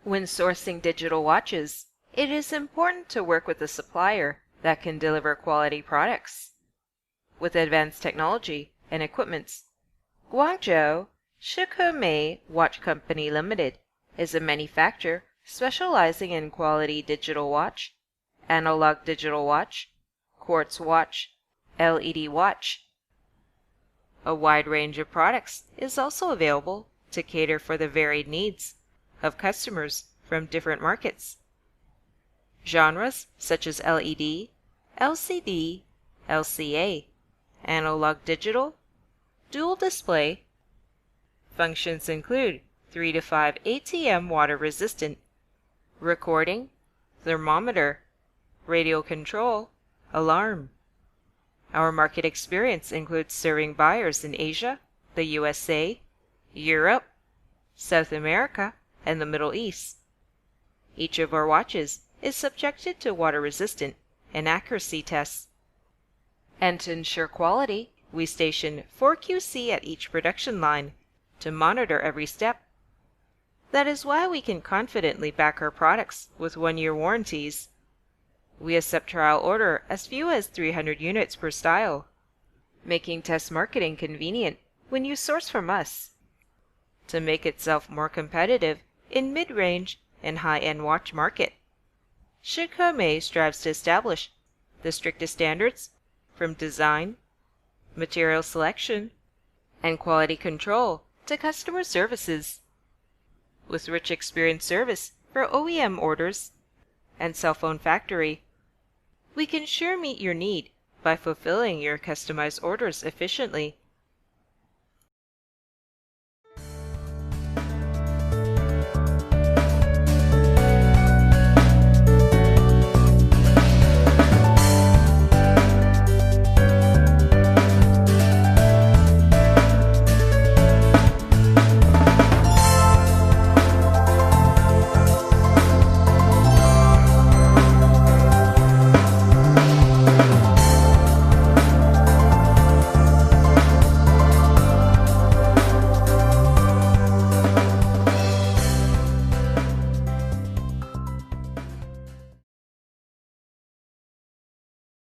When sourcing digital watches, it is important to work with a supplier that can deliver quality products. With advanced technology and equipment, Guangzhou Skmei Watch Company Limited is a manufacturer specializing in quality digital watch, analog digital watch, quartz watch, LED watch. A wide range of products is also available to cater for the varied needs of customers from different markets. Genres such as LED, LCD, LCA, analog digital, dual display. Functions include 3 to 5 ATM water resistant, recording, thermometer, radio control, alarm. Our market experience includes serving buyers in Asia, the USA, Europe, South America, and the Middle East. Each of our watches is subjected to water resistant and accuracy tests. And to ensure quality, we station 4QC at each production line to monitor every step. That is why we can confidently back our products with 1-year warranties. We accept trial order as few as 300 units per style, making test marketing convenient when you source from us. To make itself more competitive in mid-range and high-end watch market, Skmei strives to establish the strictest standards from design, material selection, and quality control to customer services. With rich experience service for OEM orders and cell phone factory, we can sure meet your need by fulfilling your customized orders efficiently